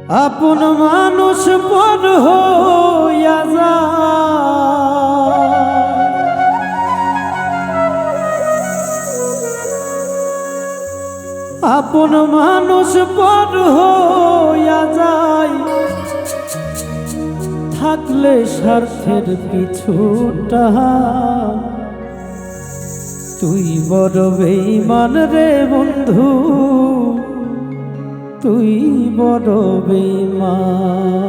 আপন মানুষ পর হইয়া যায়, আপন মানুষ পর হইয়া যায়, থাকলে স্বার্থের পিছুটা। তুই বড় বেঈমান রে বন্ধু, তুই বড় বেঈমান।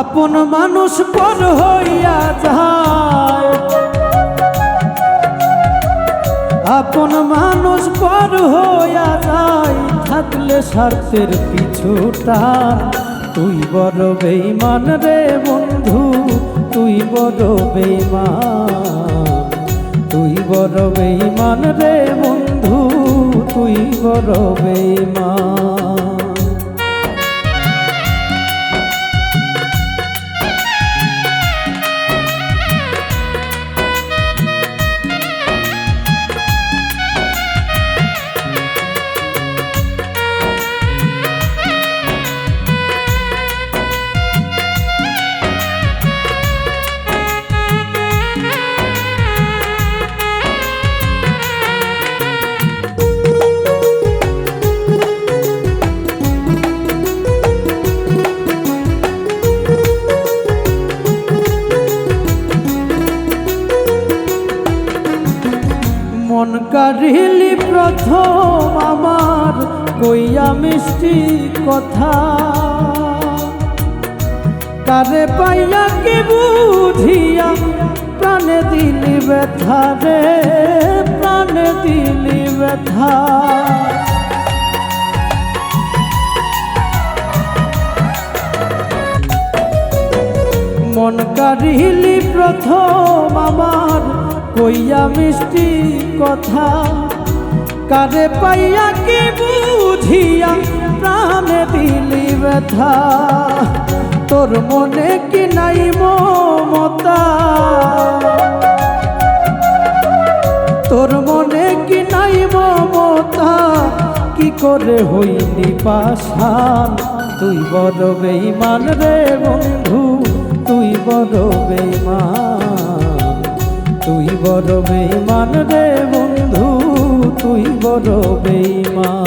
আপন মানুষ পর হইয়া যায়, আপন মানুষ পর হইয়া যায়, থাকলে স্বার্থের পিছুটা। তুই বড় বেঈমান রে বন্ধু, তুই বড় বেঈমান, তুই বড় বেঈমান রে বন্ধু, তুই বড় বেঈমান। মন কাড়িলি প্রথম আমার কইয়া মিষ্টি কথা, কারে পাইয়া কি বুঝিয়া প্রাণে দিলি ব্যথা রে, প্রাণে দিলি ব্যথা। মন কাড়িলি প্রথম আমার কইয়া মিষ্টি কথা, কারে পাইয়া কি বুঝিয়া প্রাণে দিলি ব্যথা। তোর মনে কি নাই মমতা, তোর মনে কি নাই মমতা, কি করে হইলি পাষাণ। তুই বড় বেঈমান রে বন্ধু, তুই বড় বেঈমান, তুই বড় বেঈমান রে বন্ধু, তুই বড় বেঈমান।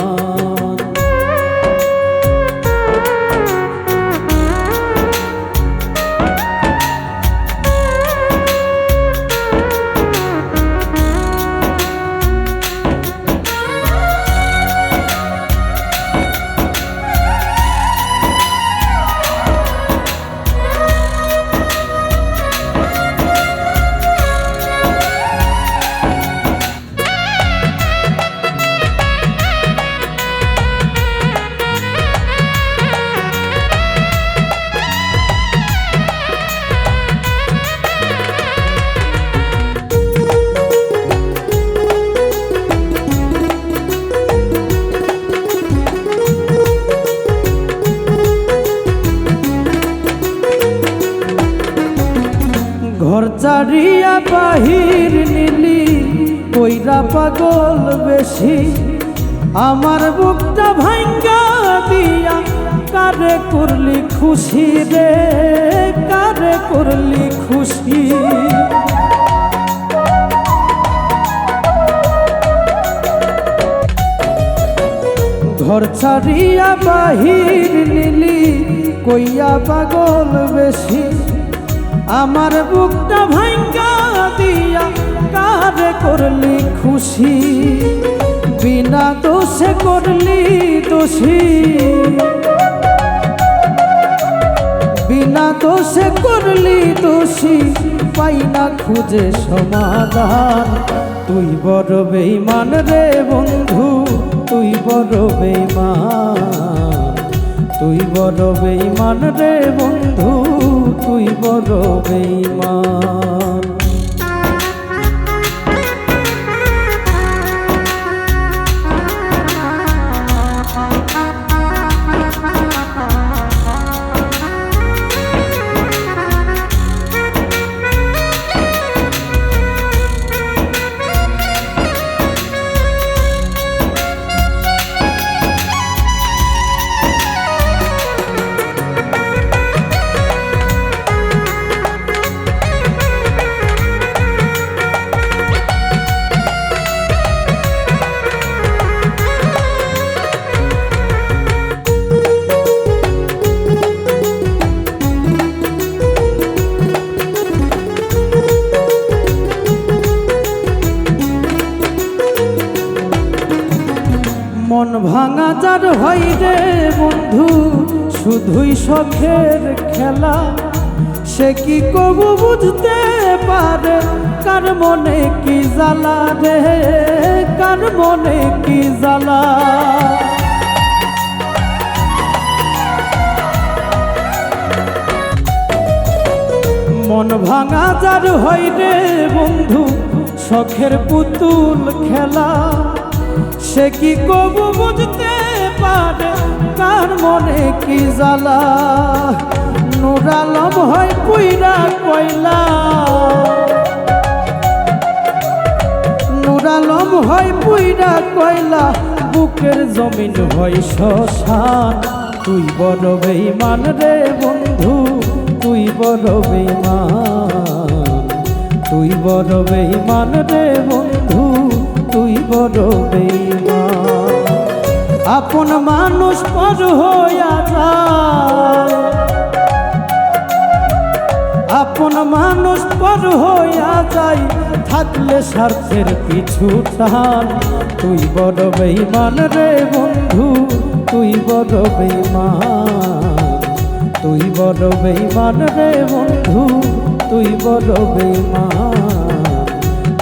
ঘর ছাড়িয়া বাহির নিলি কইরা পাগল বেশি, আমার বুকটা ভাঙ্গা দিয়া কারে করলি খুশি রে, কারে করলি খুশি। ঘর ছাড়িয়া বাহির নিলি কইয়া পাগল বেশি, আমার বুকটা ভাঙ্গা দিয়া কারে করলি খুশি। বিনা দোষে করলি দোষী, বিনা দোষে করলি দোষী, পাই না খুঁজে সমাধান। তুই বড় বেঈমান রে বন্ধু, তুই বড় বেঈমান, তুই বড় বেঈমান রে বন্ধু, তুই বড় বেঈমান। মন ভাঙা যার হয় রে বন্ধু শুধুই শখের খেলা, সে কি কবু বুঝতে পারে কার মনে কি জ্বালা রে, কার মনে কি জ্বালা। মন ভাঙা যার হয় রে বন্ধু শখের পুতুল খেলা, সে কি কবু বুঝতে পারে কার মনে কি জ্বালা। নূর আলম হয় পুইরা কয়লা, নূর আলম হয় পুইরা কয়লা, বুকের জমিন হয় শ্মশান। তুই বড় বেঈমান রে বন্ধু, তুই বড় বেঈমান, তুই বড় বেঈমান রে বন্ধু, তুই বড় বেঈমান। আপন মানুষ পর হইয়া যায়, আপন মানুষ পর হইয়া যায়, থাকলে স্বার্থের পিছু টান। তুই বড় বেঈমান রে বন্ধু, তুই বড় বেঈমান, তুই বড় বেঈমান রে বন্ধু, তুই বড় বেঈমান,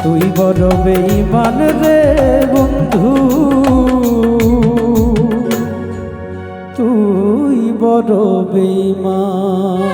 তুই বড় বেঈমান রে বন্ধু, তুই বড় বেঈমান।